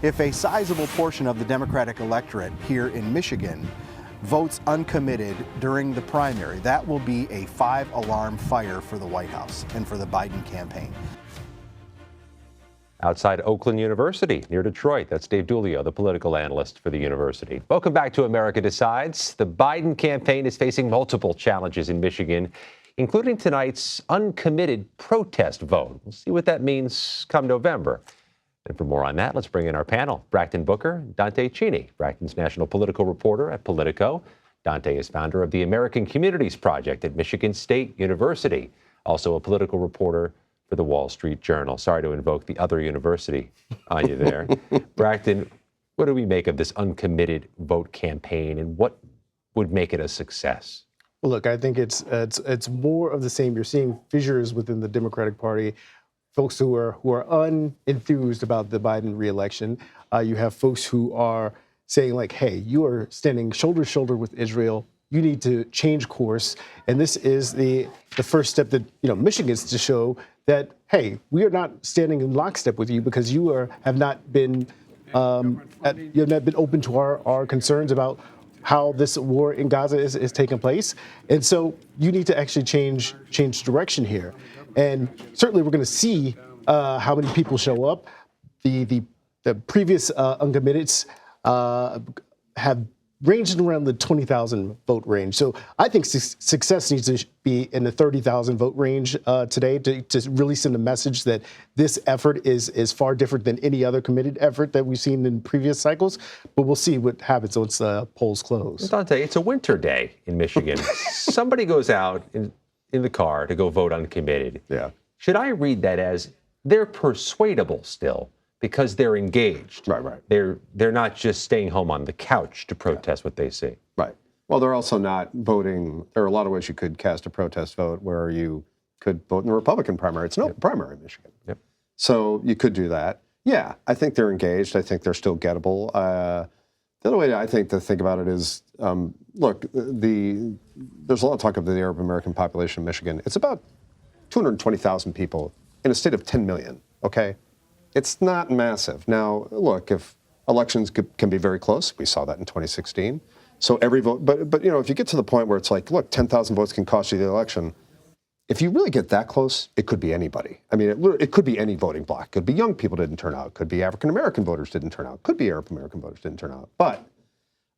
If a sizable portion of the Democratic electorate here in Michigan votes uncommitted during the primary, that will be a 5-alarm fire for the White House and for the Biden campaign. Outside Oakland University near Detroit. That's Dave Dulio, the political analyst for the university. Welcome back to America Decides. The Biden campaign is facing multiple challenges in Michigan, including tonight's uncommitted protest vote. We'll see what that means come November. And for more on that, let's bring in our panel. Bracton Booker, Dante Cheney, Bracton's national political reporter at Politico. Dante is founder of the American Communities Project at Michigan State University, also a political reporter for the Wall Street Journal. Sorry to invoke the other university on you there. Bracton, what do we make of this uncommitted vote campaign, and what would make it a success? Well, look, I think it's more of the same. You're seeing fissures within the Democratic Party, folks who are unenthused about the Biden reelection. You have folks who are saying, like, hey, you are standing shoulder to shoulder with Israel. You need to change course. And this is the first step that, Michigan's to show that, hey, we are not standing in lockstep with you because you have not been open to our concerns about how this war in Gaza is taking place. And so you need to actually change direction here. And certainly we're going to see how many people show up. The previous uncommitteds have ranged around the 20,000 vote range. So I think success needs to be in the 30,000 vote range today to really send a message that this effort is far different than any other committed effort that we've seen in previous cycles. But we'll see what happens once the polls close. Dante, it's a winter day in Michigan. Somebody goes out in the car to go vote uncommitted. Yeah. Should I read that as they're persuadable still because they're engaged? Right. They're not just staying home on the couch to protest what they see. Right. Well, they're also not voting. There are a lot of ways you could cast a protest vote where you could vote in the Republican primary. It's no primary in Michigan. Yep. So you could do that. Yeah, I think they're engaged. I think they're still gettable. The other way I think to think about it is, look, there's a lot of talk of the Arab American population in Michigan. It's about 220,000 people in a state of 10 million, okay? It's not massive. Now, look, if elections can be very close, we saw that in 2016. So every vote, but if you get to the point where it's like, look, 10,000 votes can cost you the election, if you really get that close, it could be anybody. I mean, it could be any voting bloc. It could be young people didn't turn out. It could be African-American voters didn't turn out. It could be Arab-American voters didn't turn out. But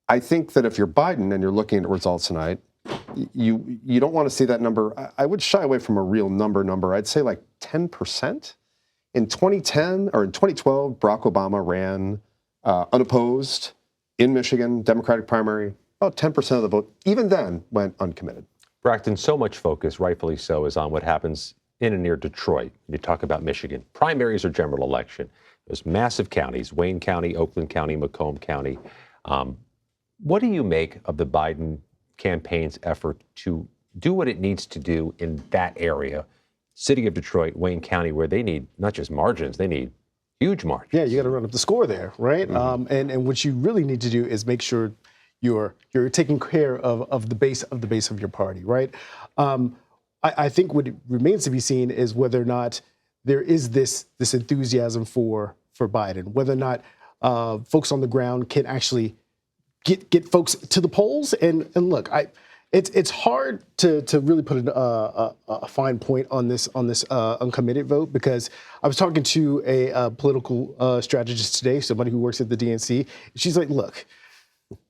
I think that if you're Biden and you're looking at results tonight, you don't want to see that number. I would shy away from a real number. I'd say like 10%. In 2010 or in 2012, Barack Obama ran unopposed in Michigan, Democratic primary. About 10% of the vote, even then, went uncommitted. Bracton, so much focus, rightfully so, is on what happens in and near Detroit. You talk about Michigan. Primaries or general election. Those massive counties, Wayne County, Oakland County, Macomb County. What do you make of the Biden campaign's effort to do what it needs to do in that area, city of Detroit, Wayne County, where they need not just margins, they need huge margins? Yeah, you got to run up the score there, right? Mm-hmm. And what you really need to do is make sure you're taking care of the base of your party, right? I think what remains to be seen is whether or not there is this enthusiasm for Biden, whether or not folks on the ground can actually get folks to the polls. And look, it's hard to really put a fine point on this uncommitted vote, because I was talking to a political strategist today, somebody who works at the DNC. She's like, look,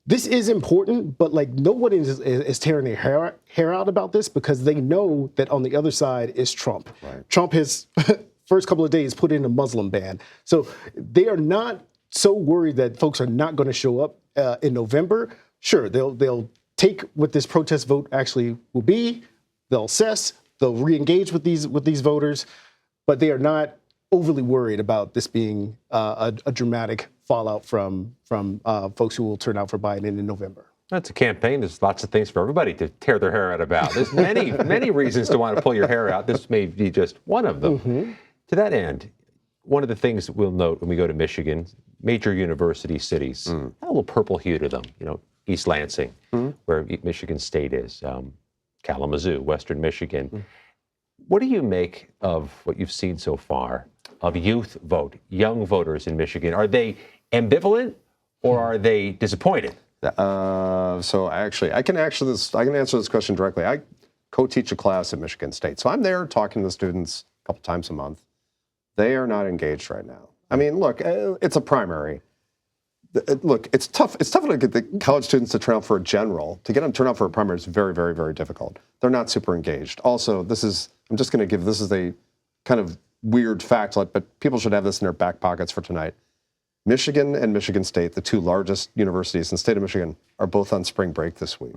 this is important, but like no one is tearing their hair out about this, because they know that on the other side is Trump. Right. Trump has first couple of days put in a Muslim ban. So they are not so worried that folks are not going to show up in November. Sure, they'll take what this protest vote actually will be. They'll assess, they'll re-engage with these voters, but they are not overly worried about this being a dramatic fallout from folks who will turn out for Biden in November. That's a campaign. There's lots of things for everybody to tear their hair out about. There's many reasons to want to pull your hair out. This may be just one of them. Mm-hmm. To that end, one of the things we'll note when we go to Michigan, major university cities, a little purple hue to them. East Lansing, where Michigan State is, Kalamazoo, Western Michigan. What do you make of what you've seen so far of youth vote, young voters in Michigan? Are they ambivalent, or are they disappointed? So I can answer this question directly. I co-teach a class at Michigan State, so I'm there talking to the students a couple times a month. They are not engaged right now. I mean, look, it's a primary. Look, it's tough. It's tough to get the college students to turn out for a general. To get them to turn out for a primary is very, very, very difficult. They're not super engaged. Also, this is a kind of weird fact, but people should have this in their back pockets for tonight. Michigan and Michigan State, the two largest universities in the state of Michigan, are both on spring break this week.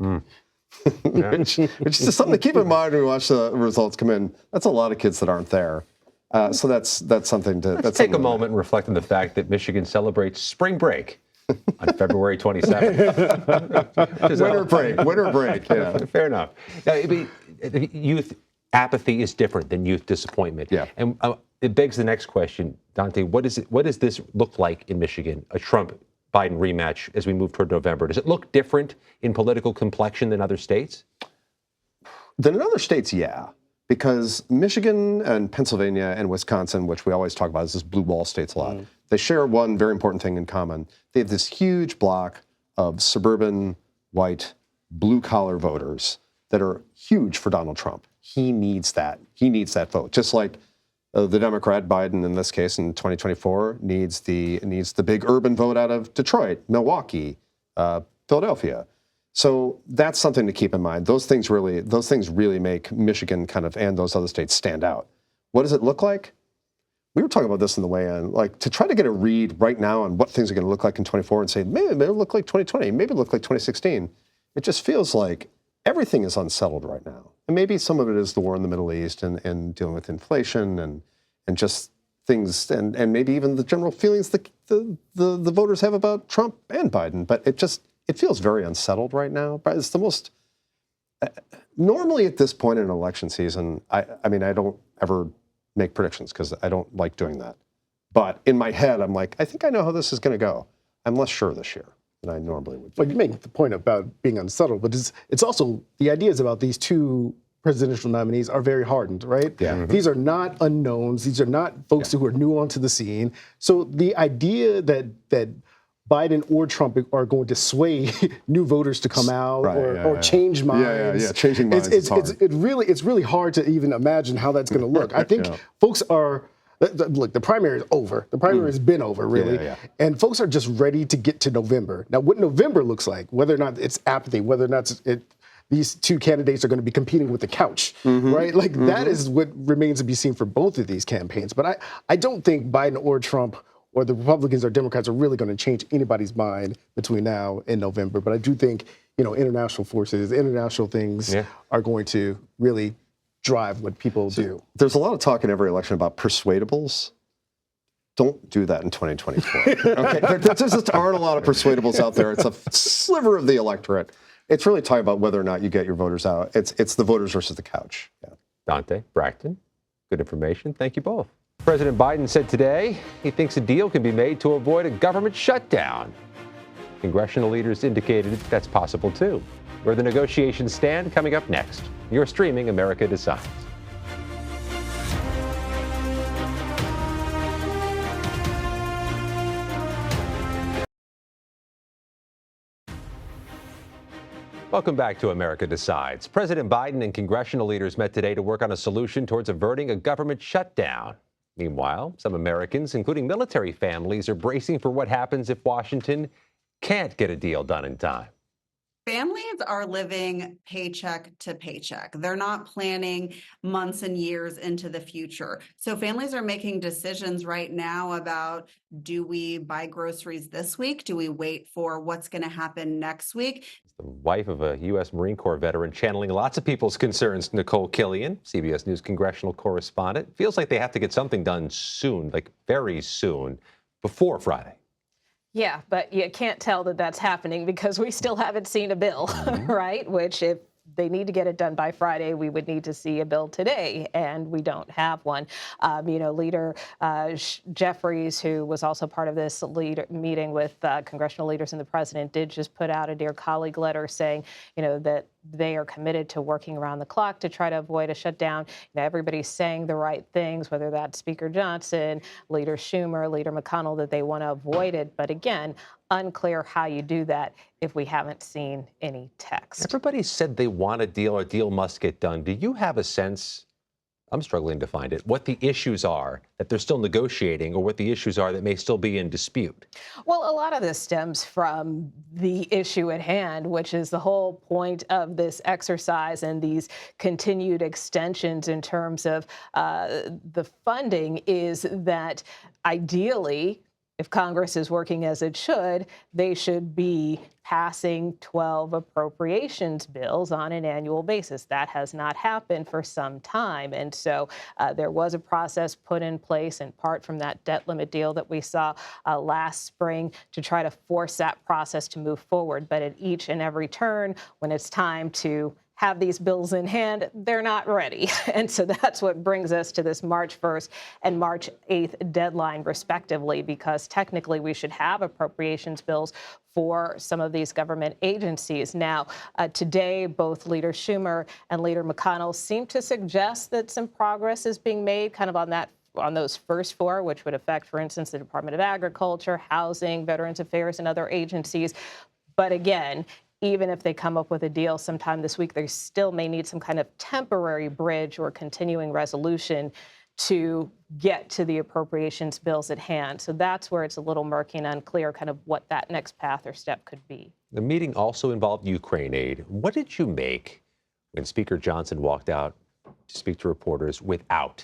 which is just something to keep in mind when we watch the results come in. That's a lot of kids that aren't there. So that's something to... Let's take a moment and reflect on the fact that Michigan celebrates spring break on February 27th. Winter break, yeah. Fair enough. Now, youth apathy is different than youth disappointment. Yeah. And it begs the next question, Dante, what does this look like in Michigan, a Trump-Biden rematch as we move toward November? Does it look different in political complexion than other states? Than in other states, yeah. Because Michigan and Pennsylvania and Wisconsin, which we always talk about as this blue wall states a lot, they share one very important thing in common. They have this huge block of suburban, white, blue-collar voters that are huge for Donald Trump. He needs that. He needs that vote. Just like the Democrat, Biden in this case in 2024, needs the big urban vote out of Detroit, Milwaukee, Philadelphia. So that's something to keep in mind. Those things really make Michigan and those other states stand out. What does it look like? We were talking about this in the weigh-in, like to try to get a read right now on what things are going to look like in 24 and say, maybe it'll look like 2020, maybe it'll look like 2016. It just feels like everything is unsettled right now. And maybe some of it is the war in the Middle East and dealing with inflation and just things, and maybe even the general feelings that the voters have about Trump and Biden. But it feels very unsettled right now. But it's the most, normally at this point in an election season, I mean, I don't ever make predictions because I don't like doing that. But in my head, I'm like, I think I know how this is going to go. I'm less sure this year than I normally would. Well, you make the point about being unsettled, but it's also the ideas about these two presidential nominees are very hardened, right? Yeah. Mm-hmm. These are not unknowns. These are not folks who are new onto the scene. So the idea that Biden or Trump are going to sway new voters to come out or change minds. Yeah, changing minds is hard. It's really hard to even imagine how that's going to look. I think folks are, look, the primary is over. The primary has been over, really. And folks are just ready to get to November. Now, what November looks like, whether or not it's apathy, whether or not these two candidates are going to be competing with the couch, right? Like that is what remains to be seen for both of these campaigns. But I don't think Biden or Trump or the Republicans or Democrats are really going to change anybody's mind between now and November. But I do think, international forces, international things are going to really drive what people do. There's a lot of talk in every election about persuadables. Don't do that in 2024. Okay, there just aren't a lot of persuadables out there. It's a sliver of the electorate. It's really talking about whether or not you get your voters out. It's the voters versus the couch. Yeah. Dante, Braxton, good information. Thank you both. President Biden said today he thinks a deal can be made to avoid a government shutdown. Congressional leaders indicated that's possible too. Where the negotiations stand, coming up next. You're streaming America Decides. Welcome back to America Decides. President Biden and congressional leaders met today to work on a solution towards averting a government shutdown. Meanwhile, some Americans, including military families, are bracing for what happens if Washington can't get a deal done in time. Families are living paycheck to paycheck. They're not planning months and years into the future. So families are making decisions right now about, do we buy groceries this week? Do we wait for what's going to happen next week? The wife of a U.S. Marine Corps veteran channeling lots of people's concerns, Nicole Killian, CBS News congressional correspondent, feels like they have to get something done soon, like very soon, before Friday. Yeah, but you can't tell that that's happening because we still haven't seen a bill, right? Which if they need to get it done by Friday, we would need to see a bill today, and we don't have one. Leader Jeffries, who was also part of this meeting with congressional leaders and the president, did just put out a Dear Colleague letter saying, that they are committed to working around the clock to try to avoid a shutdown. Everybody's saying the right things, whether that's Speaker Johnson, Leader Schumer, Leader McConnell, that they want to avoid it. But again, unclear how you do that if we haven't seen any text. Everybody said they want a deal, or a deal must get done. Do you have a sense, I'm struggling to find it, what the issues are that they're still negotiating, or what the issues are that may still be in dispute? Well, a lot of this stems from the issue at hand, which is the whole point of this exercise and these continued extensions in terms of the funding is that ideally, if Congress is working as it should, they should be passing 12 appropriations bills on an annual basis. That has not happened for some time. And so there was a process put in place in part from that debt limit deal that we saw last spring to try to force that process to move forward. But at each and every turn, when it's time to have these bills in hand, they're not ready. And so that's what brings us to this March 1st and March 8th deadline, respectively, because technically we should have appropriations bills for some of these government agencies. Now, today, both Leader Schumer and Leader McConnell seem to suggest that some progress is being made kind of on those first four, which would affect, for instance, the Department of Agriculture, Housing, Veterans Affairs, and other agencies. But again, even if they come up with a deal sometime this week, they still may need some kind of temporary bridge or continuing resolution to get to the appropriations bills at hand. So that's where it's a little murky and unclear kind of what that next path or step could be. The meeting also involved Ukraine aid. What did you make when Speaker Johnson walked out to speak to reporters without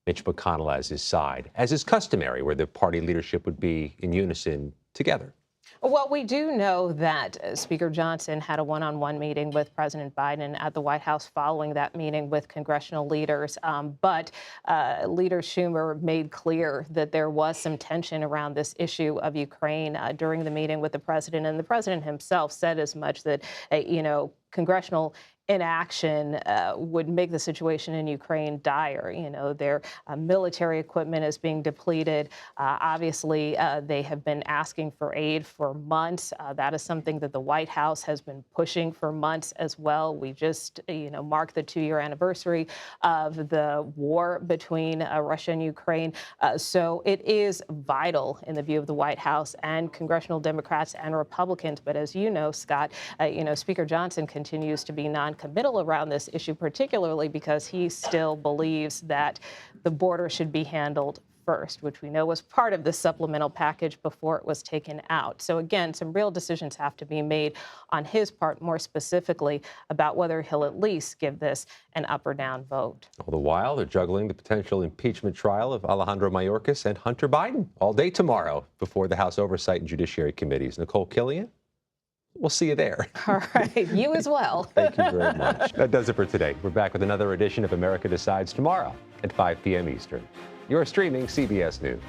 Mitch McConnell as his side, as is customary, where the party leadership would be in unison together? Well, we do know that Speaker Johnson had a one-on-one meeting with President Biden at the White House following that meeting with congressional leaders. But Leader Schumer made clear that there was some tension around this issue of Ukraine during the meeting with the president. And the president himself said as much that, congressional inaction would make the situation in Ukraine dire. Their military equipment is being depleted. Obviously, they have been asking for aid for months. That is something that the White House has been pushing for months as well. We just, marked the 2-year anniversary of the war between Russia and Ukraine. So it is vital in the view of the White House and congressional Democrats and Republicans. But as you know, Scott, Speaker Johnson continues to be non-committal around this issue, particularly because he still believes that the border should be handled first, which we know was part of the supplemental package before it was taken out. So again, some real decisions have to be made on his part, more specifically about whether he'll at least give this an up or down vote. All the while, they're juggling the potential impeachment trial of Alejandro Mayorkas and Hunter Biden all day tomorrow before the House Oversight and Judiciary Committees. Nicole Killian, we'll see you there. All right. You as well. Thank you very much. That does it for today. We're back with another edition of America Decides tomorrow at 5 p.m. Eastern. You're streaming CBS News.